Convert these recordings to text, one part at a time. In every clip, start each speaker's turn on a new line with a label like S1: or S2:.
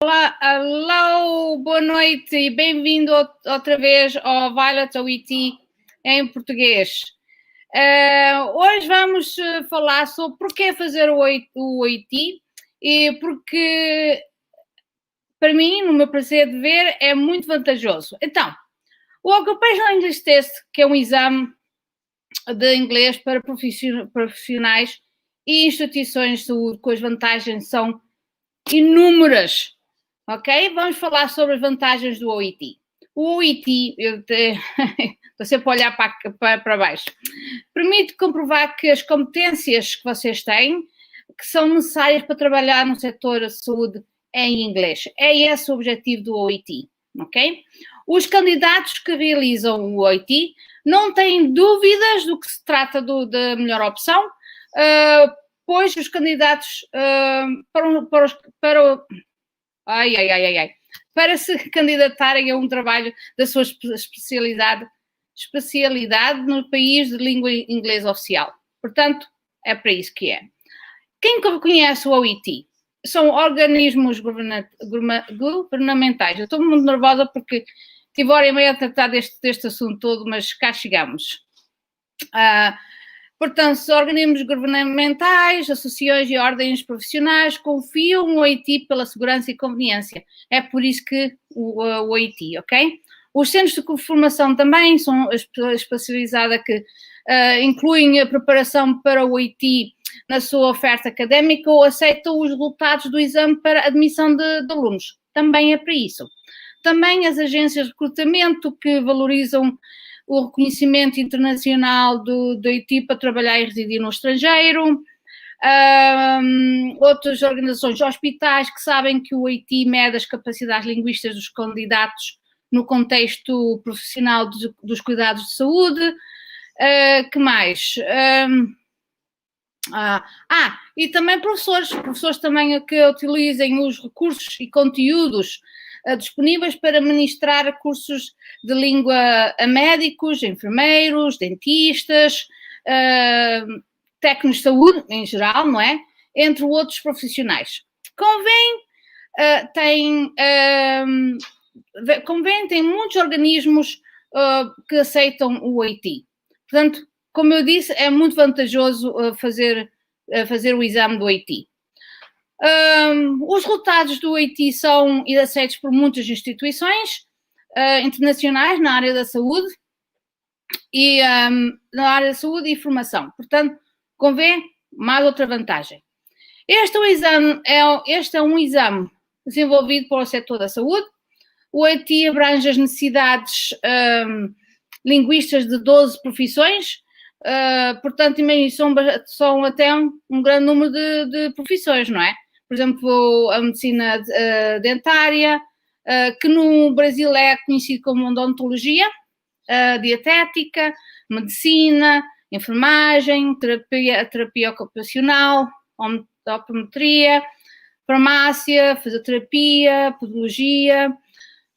S1: Olá, alô, boa noite e bem-vindo outra vez ao Violet OET em português. Hoje vamos falar sobre porquê fazer o OET e porque, para mim, no meu parecer de ver, é muito vantajoso. Então, o Occupational English Test, que é um exame de inglês para profissionais e instituições de saúde, com as vantagens são inúmeras. Ok? Vamos falar sobre as vantagens do OET. O OET, estou sempre a olhar para baixo, permite comprovar que as competências que vocês têm, que são necessárias para trabalhar no setor da saúde, é em inglês. É esse o objetivo do OET. Ok? Os candidatos que realizam o OET não têm dúvidas do que se trata da melhor opção, pois os candidatos para se candidatarem a um trabalho da sua especialidade no país de língua inglesa oficial. Portanto, é para isso que é. Quem conhece o OET? São organismos governamentais. Eu estou muito nervosa porque tive hora e meia a tratar deste assunto todo, mas cá chegamos. Portanto, organismos governamentais, associações e ordens profissionais confiam no OET pela segurança e conveniência. É por isso que o OET, ok? Os centros de formação também são especializados que incluem a preparação para o OET na sua oferta académica ou aceitam os resultados do exame para admissão de alunos. Também é para isso. Também as agências de recrutamento que valorizam o reconhecimento internacional do OET para trabalhar e residir no estrangeiro, outras organizações, hospitais que sabem que o OET mede as capacidades linguísticas dos candidatos no contexto profissional dos cuidados de saúde, que mais? E também professores também que utilizem os recursos e conteúdos disponíveis para ministrar cursos de língua a médicos, enfermeiros, dentistas, técnicos de saúde em geral, não é? Entre outros profissionais. Tem muitos organismos que aceitam o OET. Portanto, como eu disse, é muito vantajoso fazer o exame do OET. Os resultados do OET são aceitos por muitas instituições internacionais na área da saúde e formação. Portanto, convém mais outra vantagem. Este é um exame desenvolvido para o setor da saúde. O OET abrange as necessidades linguísticas de 12 profissões. Portanto, são até um grande número de profissões, não é? Por exemplo, a medicina dentária, que no Brasil é conhecido como odontologia, dietética, medicina, enfermagem, terapia ocupacional, optometria, farmácia, fisioterapia, podologia,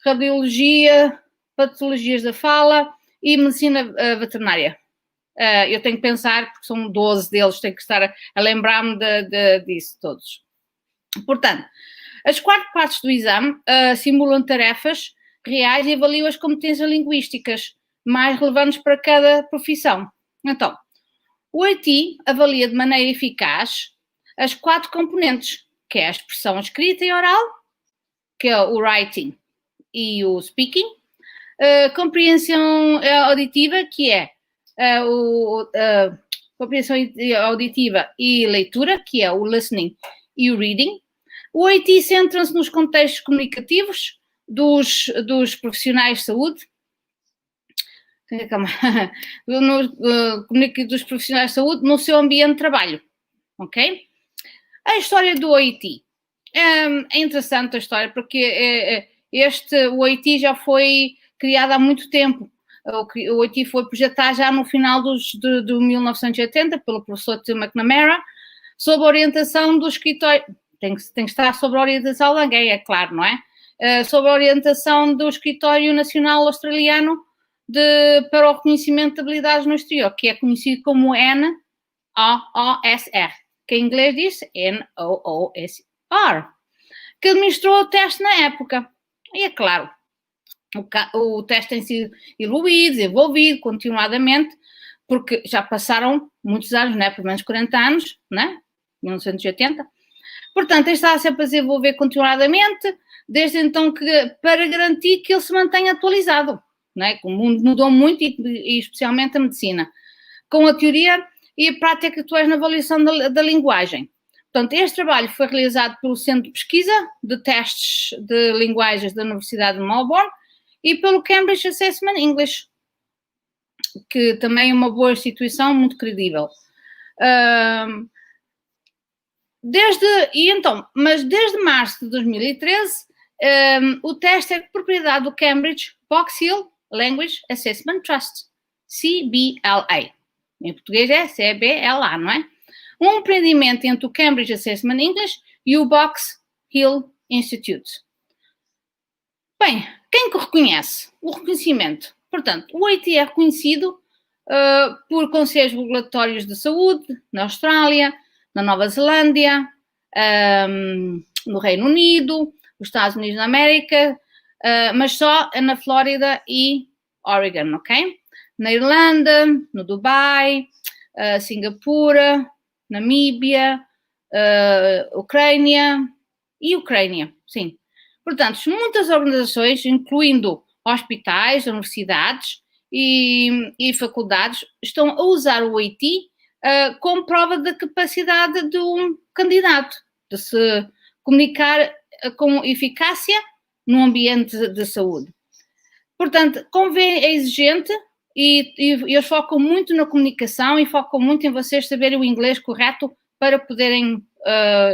S1: radiologia, patologias da fala e medicina veterinária. Eu tenho que pensar, porque são 12 deles, tenho que estar a lembrar-me disso todos. Portanto, as 4 partes do exame simulam tarefas reais e avaliam as competências linguísticas mais relevantes para cada profissão. Então, o OET avalia de maneira eficaz as 4 componentes, que é a expressão escrita e oral, que é o writing e o speaking, compreensão auditiva, que é compreensão auditiva e leitura, que é o listening e o reading. O OET centra-se nos contextos comunicativos dos profissionais de saúde, dos profissionais de saúde no seu ambiente de trabalho, ok? A história do OET. É interessante a história, porque o OET já foi criado há muito tempo. O OET foi projetado já no final de 1980 pelo professor Tim McNamara, sob a orientação do escritório. Tem que estar sob a orientação de alguém, é claro, não é? Sob a orientação do Escritório Nacional Australiano para o Reconhecimento de Habilidades no Exterior, que é conhecido como NOOSR, que em inglês diz NOOSR. que administrou o teste na época. E é claro, o teste tem sido evoluído, desenvolvido continuadamente, porque já passaram muitos anos, né? Pelo menos 40 anos, né? 1980. Portanto, ele está sempre a desenvolver continuadamente, desde então para garantir que ele se mantenha atualizado, né? O mundo mudou muito e especialmente a medicina, com a teoria e a prática atuais na avaliação da linguagem. Portanto, este trabalho foi realizado pelo Centro de Pesquisa de Testes de Linguagens da Universidade de Melbourne e pelo Cambridge Assessment English, que também é uma boa instituição, muito credível. Mas desde março de 2013, o teste é de propriedade do Cambridge Box Hill Language Assessment Trust, CBLA. Em português é CBLA, não é? Um empreendimento entre o Cambridge Assessment English e o Box Hill Institute. Bem, quem que reconhece? O reconhecimento. Portanto, o AT é reconhecido por conselhos regulatórios de saúde na Austrália, na Nova Zelândia, no Reino Unido, nos Estados Unidos da América, mas só na Flórida e Oregon, ok? Na Irlanda, no Dubai, Singapura, Namíbia, Ucrânia, sim. Portanto, muitas organizações, incluindo hospitais, universidades e faculdades, estão a usar o AT como prova da capacidade de um candidato de se comunicar com eficácia num ambiente de saúde. Portanto, convém, é exigente e eles focam muito na comunicação e focam muito em vocês saberem o inglês correto para poderem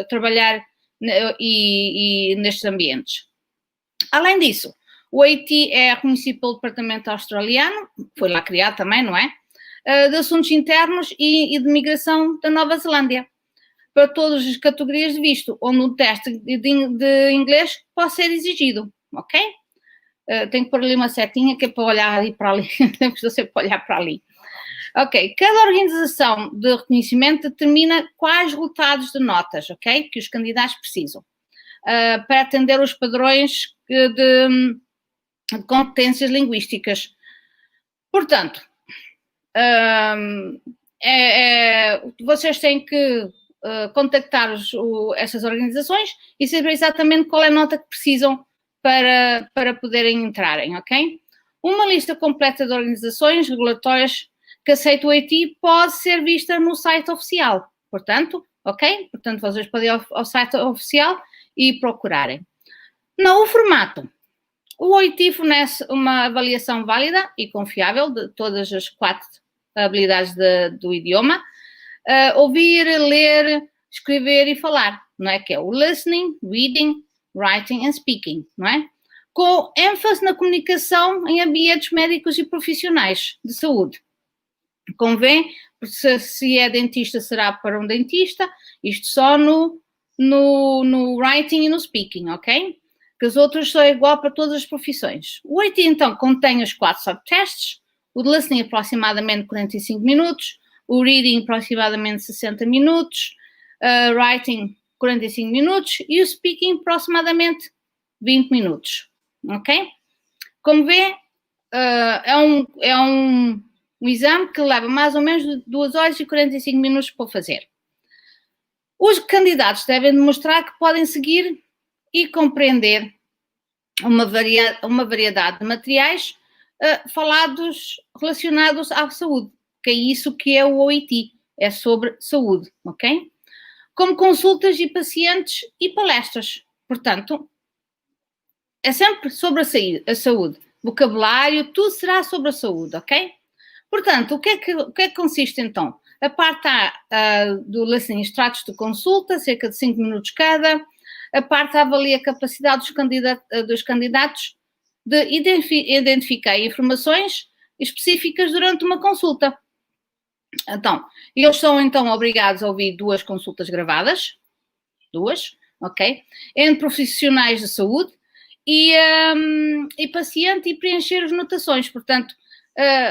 S1: trabalhar e nestes ambientes. Além disso, o AT é reconhecido pelo Departamento Australiano, foi lá criado também, não é? De Assuntos Internos e de Migração da Nova Zelândia, para todas as categorias de visto, onde um teste de inglês pode ser exigido, ok? Tenho que pôr ali uma setinha que é para olhar ali para ali, não precisa ser para olhar para ali. Ok, cada organização de reconhecimento determina quais resultados de notas, ok? Que os candidatos precisam, para atender os padrões de competências linguísticas. Portanto, vocês têm que contactar essas organizações e saber exatamente qual é a nota que precisam para poderem entrarem, ok? Uma lista completa de organizações regulatórias que aceitam o AT pode ser vista no site oficial, portanto, ok? Portanto, vocês podem ir ao site oficial e procurarem. Não, o formato. O AT fornece uma avaliação válida e confiável de todas as 4 habilidades do idioma. Ouvir, ler, escrever e falar, não é? Que é o listening, reading, writing and speaking, não é? Com ênfase na comunicação em ambientes médicos e profissionais de saúde. Convém, se é dentista, será para um dentista, isto só no writing e no speaking, ok? Que os outros são igual para todas as profissões. O AT, então, contém os 4 subtests, o de listening aproximadamente 45 minutos, o reading aproximadamente 60 minutos, writing 45 minutos e o speaking aproximadamente 20 minutos, ok? Como vê, é um exame que leva mais ou menos 2 horas e 45 minutos para fazer. Os candidatos devem demonstrar que podem seguir e compreender uma variedade de materiais falados relacionados à saúde, que é isso que é o OIT, é sobre saúde, ok? Como consultas de pacientes e palestras. Portanto, é sempre sobre a saúde. Vocabulário, tudo será sobre a saúde, ok? Portanto, o que é que consiste então? A parte A do listening, extratos de consulta, cerca de 5 minutos cada. A parte A avalia a capacidade dos candidatos de identificar informações específicas durante uma consulta. Então, eles são então obrigados a ouvir 2 consultas gravadas, 2, ok? Entre profissionais de saúde e paciente e preencher as notações, portanto,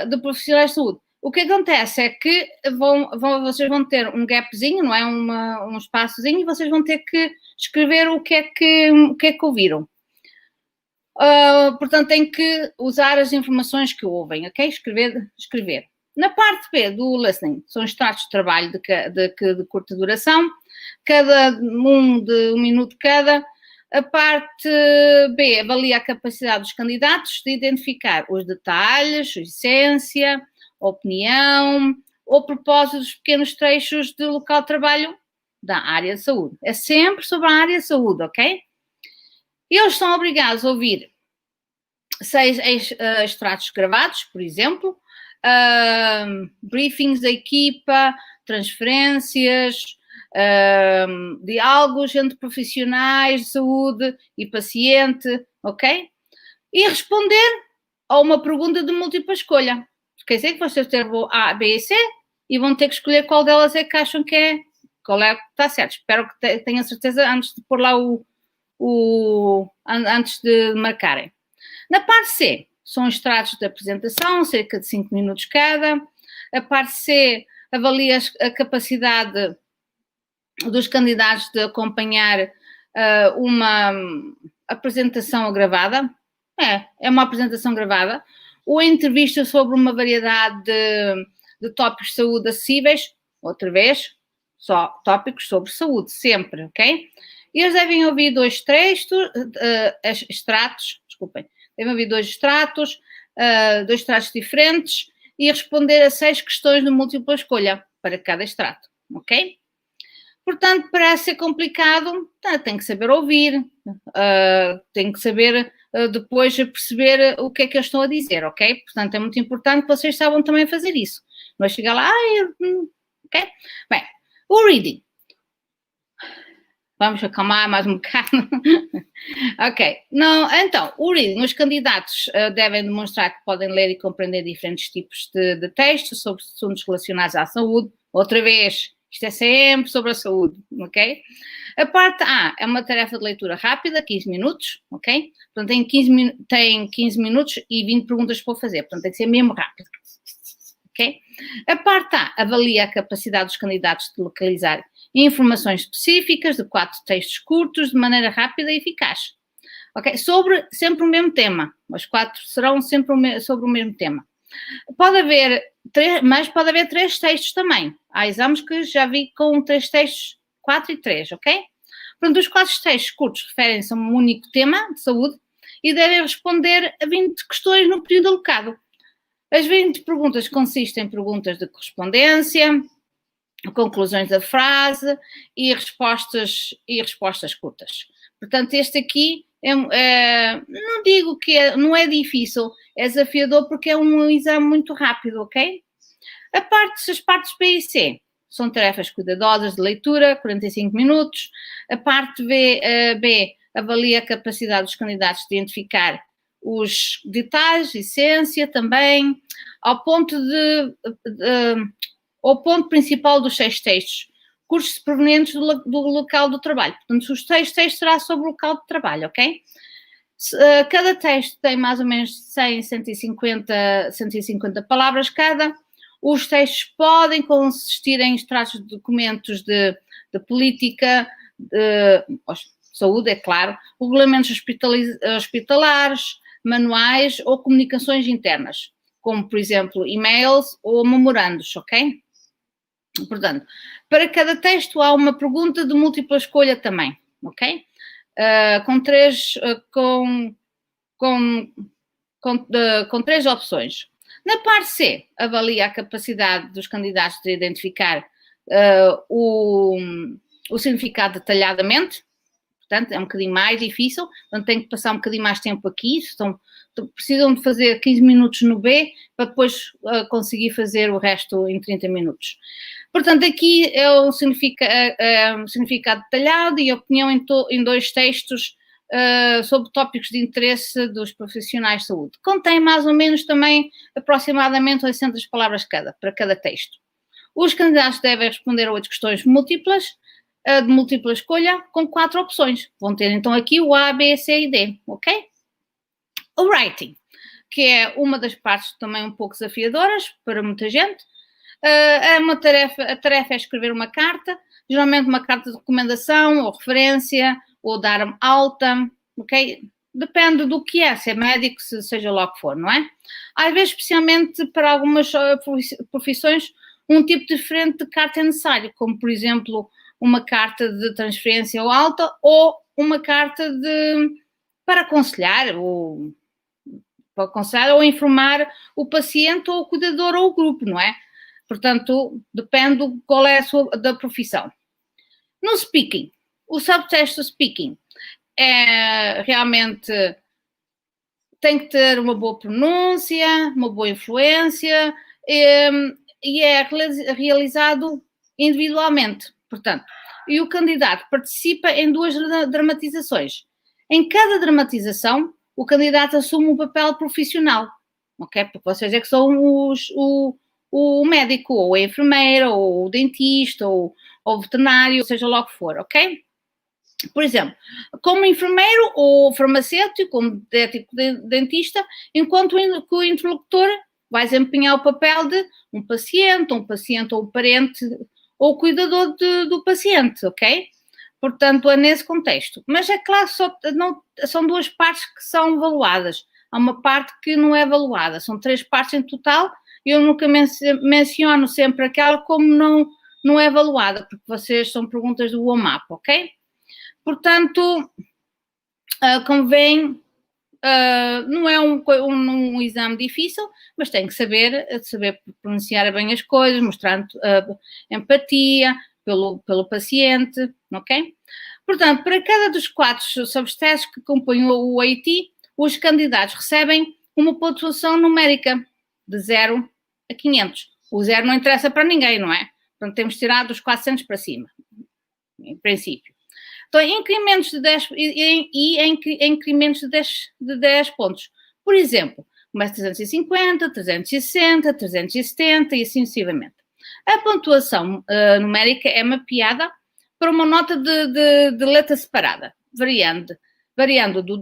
S1: de profissionais de saúde. O que acontece é que vocês vão ter um gapzinho, não é? Um espaçozinho, e vocês vão ter que escrever o que é que ouviram. Portanto, têm que usar as informações que ouvem, ok? Escrever. Na parte B do listening, são extratos de trabalho de curta duração, cada de 1 minuto cada. A parte B avalia a capacidade dos candidatos de identificar os detalhes, a essência, a opinião ou propósito dos pequenos trechos de local de trabalho da área de saúde. É sempre sobre a área de saúde, ok? Eles são obrigados a ouvir 6 extratos gravados, por exemplo, briefings da equipa, transferências, diálogos entre profissionais de saúde e paciente, ok? E responder a uma pergunta de múltipla escolha. Quer dizer que vocês têm A, B e C e vão ter que escolher qual delas é que acham que é, qual é que está certo. Espero que tenham certeza antes de pôr lá antes de marcarem. Na parte C, são extratos de apresentação, cerca de 5 minutos cada. A parte C avalia a capacidade dos candidatos de acompanhar uma apresentação gravada. É uma apresentação gravada. Ou entrevista sobre uma variedade de tópicos de saúde acessíveis. Outra vez, só tópicos sobre saúde, sempre, ok? E eles devem ouvir 2 extratos, desculpem, devem ouvir 2 extratos, 2 extratos diferentes e responder a 6 questões de múltipla escolha para cada extrato, ok? Portanto, parece ser complicado, tem que saber ouvir, tem que saber depois perceber o que é que eles estão a dizer, ok? Portanto, é muito importante que vocês saibam também fazer isso. Não é chegar lá, ok? Bem, o reading. Vamos acalmar mais um bocado. Ok. Não, então, o reading. Os candidatos devem demonstrar que podem ler e compreender diferentes tipos de textos sobre assuntos relacionados à saúde. Outra vez, isto é sempre sobre a saúde, ok? A parte A é uma tarefa de leitura rápida, 15 minutos, ok? Portanto, tem 15 minutos e 20 perguntas para fazer. Portanto, tem que ser mesmo rápido. Ok? A parte A avalia a capacidade dos candidatos de localizar informações específicas de 4 textos curtos de maneira rápida e eficaz. Ok? Sobre sempre o mesmo tema. Os 4 serão sempre sobre o mesmo tema. Pode haver 3 textos também. Há exames que já vi com 3 textos, 4 e 3, ok? Portanto, os 4 textos curtos referem-se a um único tema de saúde e devem responder a 20 questões no período alocado. As 20 perguntas consistem em perguntas de correspondência, conclusões da frase e respostas curtas. Portanto, este aqui não digo que não é difícil, é desafiador porque é um exame muito rápido, ok? As partes B e C são tarefas cuidadosas de leitura, 45 minutos. A parte B avalia a capacidade dos candidatos de identificar os detalhes, essência também, ao ponto principal dos 6 textos, cursos provenientes do local do trabalho. Portanto, os 6 textos será sobre o local de trabalho, ok? Cada texto tem mais ou menos 100, 150 palavras cada. Os textos podem consistir em extratos de documentos de política, de saúde, é claro, regulamentos hospitalares, manuais ou comunicações internas, como, por exemplo, e-mails ou memorandos, ok? Portanto, para cada texto há uma pergunta de múltipla escolha também, ok? Com 3 opções. Na parte C, avalia a capacidade dos candidatos de identificar o significado detalhadamente. Portanto, é um bocadinho mais difícil, portanto, tem que passar um bocadinho mais tempo aqui, precisam de fazer 15 minutos no B para depois conseguir fazer o resto em 30 minutos. Portanto, aqui é o significado detalhado e a opinião em 2 textos sobre tópicos de interesse dos profissionais de saúde. Contém mais ou menos também aproximadamente 800 palavras para cada texto. Os candidatos devem responder a 8 questões múltiplas, de múltipla escolha, com 4 opções. Vão ter então aqui o A, B, C e D, ok? O writing. que é uma das partes também um pouco desafiadoras para muita gente. A tarefa é escrever uma carta, geralmente uma carta de recomendação ou referência, ou dar alta, ok? Depende do que é, se é médico, se seja lá o que for, não é? Às vezes, especialmente para algumas profissões, um tipo diferente de carta é necessário, como, por exemplo, uma carta de transferência ou alta, ou uma carta para aconselhar, ou informar o paciente ou o cuidador ou o grupo, não é? Portanto, depende qual é a sua da profissão. No speaking, o subtexto do speaking é realmente tem que ter uma boa pronúncia, uma boa influência e é realizado individualmente, portanto. E o candidato participa em 2 dramatizações. Em cada dramatização, o candidato assume um papel profissional, ok? Porque vocês é que são o médico, ou a enfermeira, ou o dentista, ou o veterinário, seja lá o que for, ok? Por exemplo, como enfermeiro ou farmacêutico, como dentista, enquanto que o interlocutor vai desempenhar o papel de um paciente ou um parente ou cuidador do paciente, ok? Portanto, é nesse contexto. Mas é claro, são 2 partes que são avaliadas. Há uma parte que não é avaliada. São 3 partes em total e eu nunca menciono sempre aquela como não é avaliada, porque vocês são perguntas do WOMAP, ok? Portanto, convém, não é um exame difícil, mas tem que saber pronunciar bem as coisas, mostrando empatia pelo paciente, ok? Portanto, para cada dos 4 subtestes que compõem o AIT, os candidatos recebem uma pontuação numérica de 0 a 500. O 0 não interessa para ninguém, não é? Portanto, temos de tirar dos 400 para cima, em princípio. Então, incrementos de 10 incrementos de 10 pontos. Por exemplo, mais 350, 360, 370 e assim sucessivamente. A pontuação numérica é mapeada para uma nota de letra separada, variando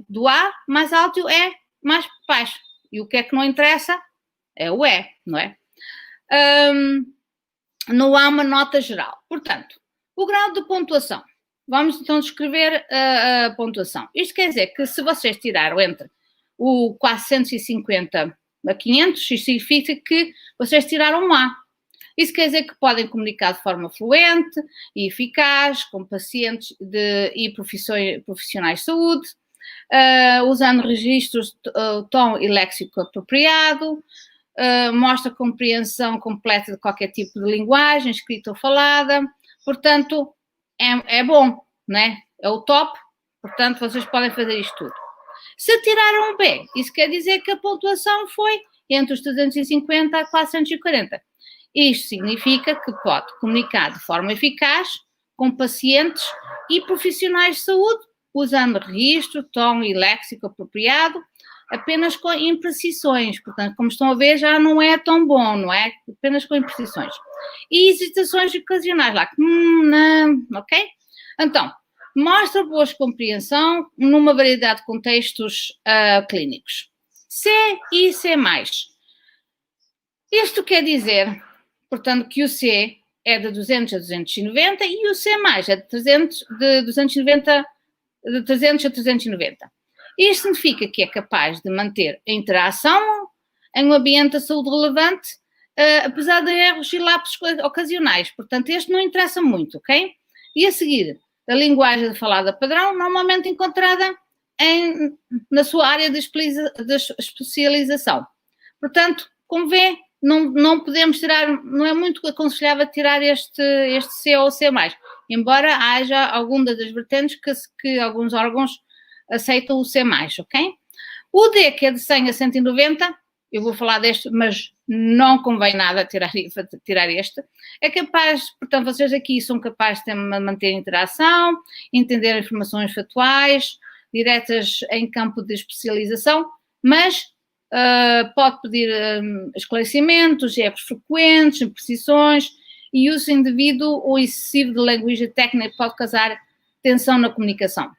S1: do A mais alto e o E mais baixo. E o que é que não interessa é o E, não é? Não há uma nota geral. Portanto, o grau de pontuação. Vamos então descrever a pontuação. Isto quer dizer que se vocês tiraram entre o 450 a 500, isto significa que vocês tiraram um A. Isso quer dizer que podem comunicar de forma fluente e eficaz com pacientes e profissionais de saúde, usando registros, tom e léxico apropriado, mostra compreensão completa de qualquer tipo de linguagem, escrita ou falada. Portanto, é bom, né? É o top, portanto, vocês podem fazer isto tudo. Se tiraram um B, isso quer dizer que a pontuação foi entre os 350 a 440. Isto significa que pode comunicar de forma eficaz com pacientes e profissionais de saúde, usando registro, tom e léxico apropriado, apenas com imprecisões. Portanto, como estão a ver, já não é tão bom, não é? Apenas com imprecisões. E hesitações ocasionais, lá, não, ok? Então, mostra boa compreensão numa variedade de contextos clínicos. C e C+. Isto quer dizer, portanto, que o C é de 200 a 290 e o C+, é de 300 a 390. Isto significa que é capaz de manter a interação em um ambiente de saúde relevante, apesar de erros e lapsos ocasionais. Portanto, este não interessa muito, ok? E a seguir, a linguagem falada padrão, normalmente encontrada na sua área de especialização. Portanto, como vê, não podemos tirar, não é muito aconselhável tirar este C ou C+, embora haja algumas das vertentes que alguns órgãos aceitam o C+, ok? O D, que é de 100 a 190, eu vou falar deste, mas não convém nada tirar este, é capaz, portanto, vocês aqui são capazes de manter a interação, entender informações factuais, diretas em campo de especialização, mas pode pedir esclarecimentos, erros frequentes, imprecisões e uso indevido ou excessivo de linguagem técnica pode causar tensão na comunicação.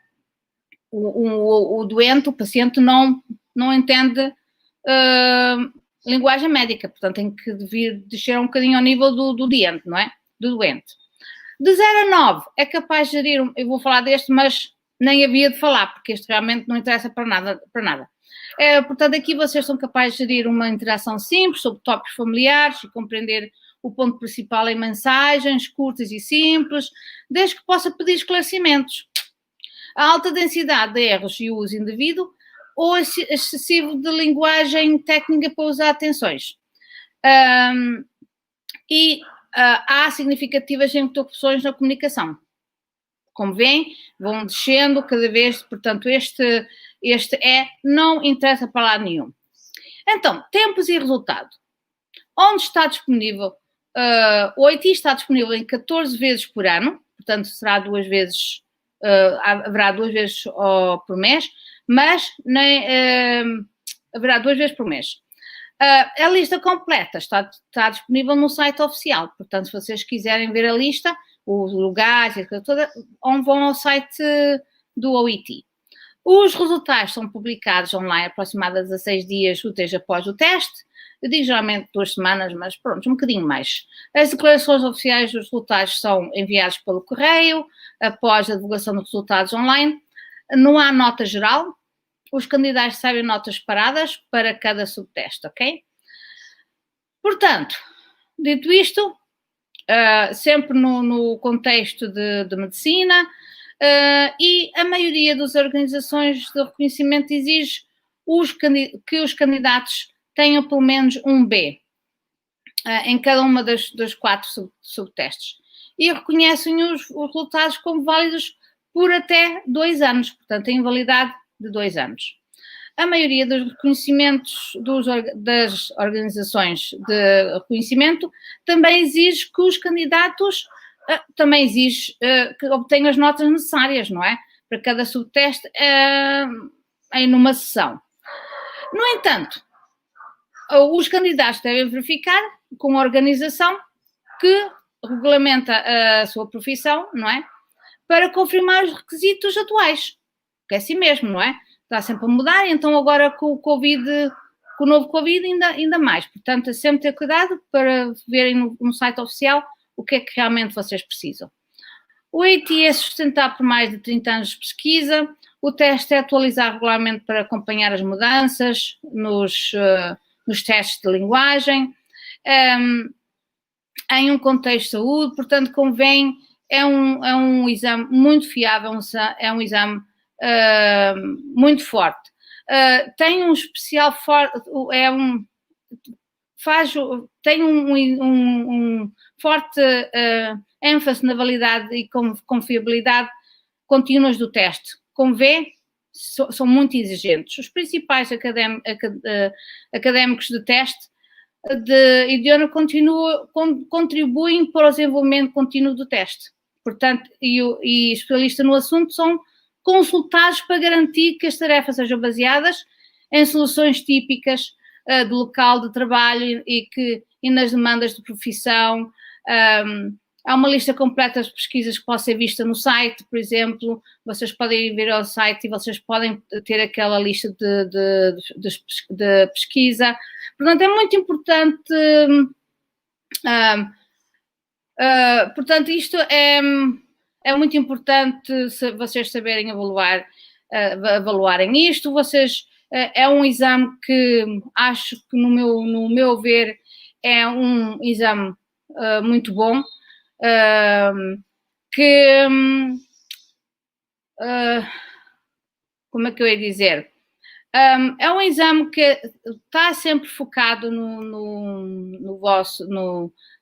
S1: O doente, o paciente, não entende linguagem médica, portanto tem que descer um bocadinho ao nível do doente, não é? Do doente. De 0 a 9 é capaz de gerir, eu vou falar deste, mas nem havia de falar, porque este realmente não interessa para nada. Portanto, aqui vocês são capazes de gerir uma interação simples sobre tópicos familiares e compreender o ponto principal em mensagens curtas e simples, desde que possa pedir esclarecimentos. A alta densidade de erros e o uso indevido ou excessivo de linguagem técnica para usar atenções. Há significativas interrupções na comunicação. Como veem, vão descendo cada vez, portanto, este não interessa para lado nenhum. Então, tempos e resultado. Onde está disponível? O IT está disponível em 14 vezes por ano, portanto, será haverá 2 vezes por mês, mas haverá 2 vezes por mês. A lista completa está disponível no site oficial, portanto, se vocês quiserem ver a lista, os lugares, vão ao site do OIT. Os resultados são publicados online aproximadamente 16 dias úteis após o teste. Eu digo geralmente 2 semanas, mas pronto, um bocadinho mais. As declarações oficiais dos resultados são enviadas pelo correio após a divulgação dos resultados online. Não há nota geral. Os candidatos recebem notas separadas para cada subteste, ok? Portanto, dito isto, sempre no contexto de medicina, e a maioria das organizações de reconhecimento exige que os candidatos tenham pelo menos um B em cada uma das 4 subtestes e reconhecem os resultados como válidos por até 2 anos, portanto, a invalidade de 2 anos. A maioria dos reconhecimentos das organizações de reconhecimento também exige que os candidatos que obtenham as notas necessárias, não é? Para cada subteste em uma sessão. No entanto, os candidatos devem verificar com a organização que regulamenta a sua profissão, não é? Para confirmar os requisitos atuais. Que é assim mesmo, não é? Está sempre a mudar, então agora com o novo Covid ainda mais. Portanto, é sempre ter cuidado para verem no site oficial o que é que realmente vocês precisam. O AIT é sustentado por mais de 30 anos de pesquisa. O teste é atualizado regularmente para acompanhar as mudanças nos testes de linguagem. Em um contexto de saúde, portanto, convém, é um exame muito fiável, é um exame muito forte. Tem um especial tem um forte ênfase na validade e confiabilidade contínuas do teste. Como vê, são muito exigentes. Os principais académicos de teste de idioma contribuem para o desenvolvimento contínuo do teste. Portanto, e especialistas no assunto são consultados para garantir que as tarefas sejam baseadas em soluções típicas do local de trabalho e nas demandas de profissão. Há uma lista completa de pesquisas que pode ser vista no site, por exemplo. Vocês podem vir ao site e vocês podem ter aquela lista de pesquisa. Portanto, é muito importante. Portanto, isto é muito importante vocês saberem avaliarem isto. É um exame que acho que, no meu ver, é um exame muito bom, como é que eu ia dizer? É um exame que está sempre focado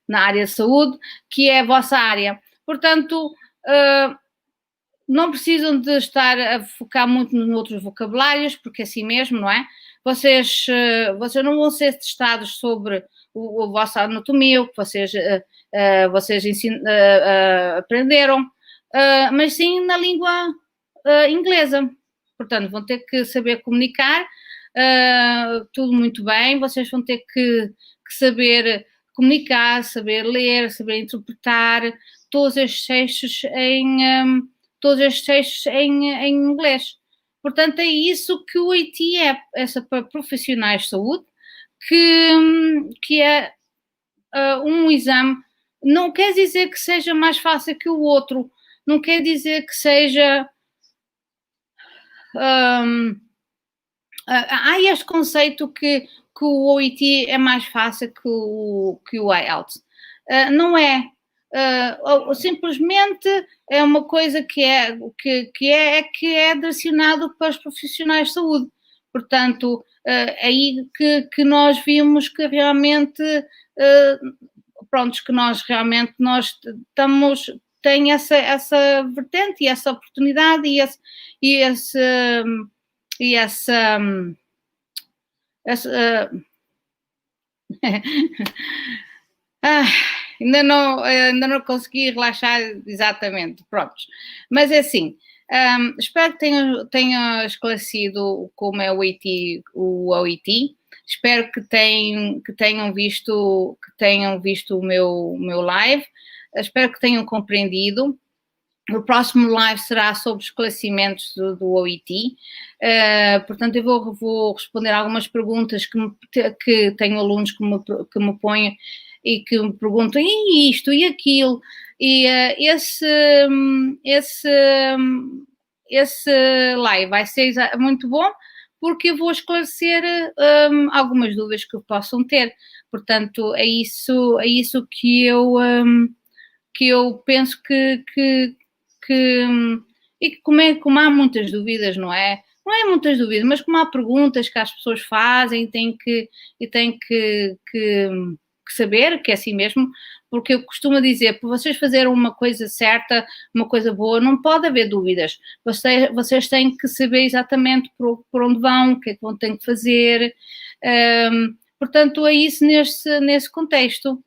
S1: na área de saúde, que é a vossa área. Portanto, não precisam de estar a focar muito nos outros vocabulários, porque é assim mesmo, não é? Vocês não vão ser testados sobre a vossa anatomia, o que vocês aprenderam, mas sim na língua inglesa. Portanto, vão ter que saber comunicar tudo muito bem, vocês vão ter que saber comunicar, saber ler, saber interpretar todos estes textos em inglês. Portanto, é isso que o IT é para profissionais de saúde, que é um exame. Não quer dizer que seja mais fácil que o outro, não quer dizer que seja... há este conceito que o OIT é mais fácil que o IELTS. Não é. Simplesmente é uma coisa que é direcionado para os profissionais de saúde. Portanto, aí que nós vimos que realmente, nós estamos, tem essa vertente e essa oportunidade e essa ainda não consegui relaxar exatamente, prontos. Mas é assim, espero que tenha esclarecido como é o OIT. Espero que tenham visto o meu live. Espero que tenham compreendido. O próximo live será sobre os esclarecimentos do OIT. Portanto, eu vou responder algumas perguntas que tenho alunos que me põem e que me perguntam e isto e aquilo. E esse live vai ser muito bom porque eu vou esclarecer algumas dúvidas que possam ter. Portanto, é isso que eu penso e que como há muitas dúvidas, não é? Não é muitas dúvidas, mas como há perguntas que as pessoas fazem e têm que saber que é assim mesmo, porque eu costumo dizer, para vocês fazerem uma coisa certa, uma coisa boa, não pode haver dúvidas. Vocês têm que saber exatamente por onde vão, o que é que vão ter que fazer. Portanto, é isso nesse contexto.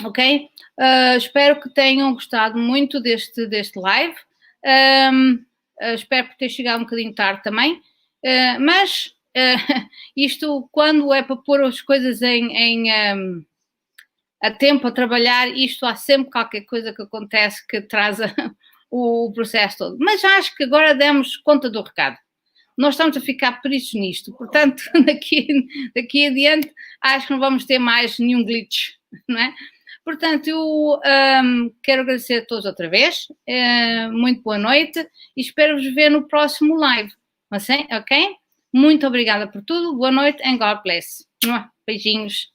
S1: Ok? Espero que tenham gostado muito deste live. Espero ter chegado um bocadinho tarde também. Mas isto, quando é para pôr as coisas a tempo a trabalhar, isto há sempre qualquer coisa que acontece que traz o processo todo. Mas acho que agora demos conta do recado. Nós estamos a ficar presos nisto. Portanto, daqui adiante, acho que não vamos ter mais nenhum glitch, não é? Portanto, eu quero agradecer a todos outra vez. Muito boa noite e espero-vos ver no próximo live. Ok? Muito obrigada por tudo. Boa noite and God bless. Beijinhos.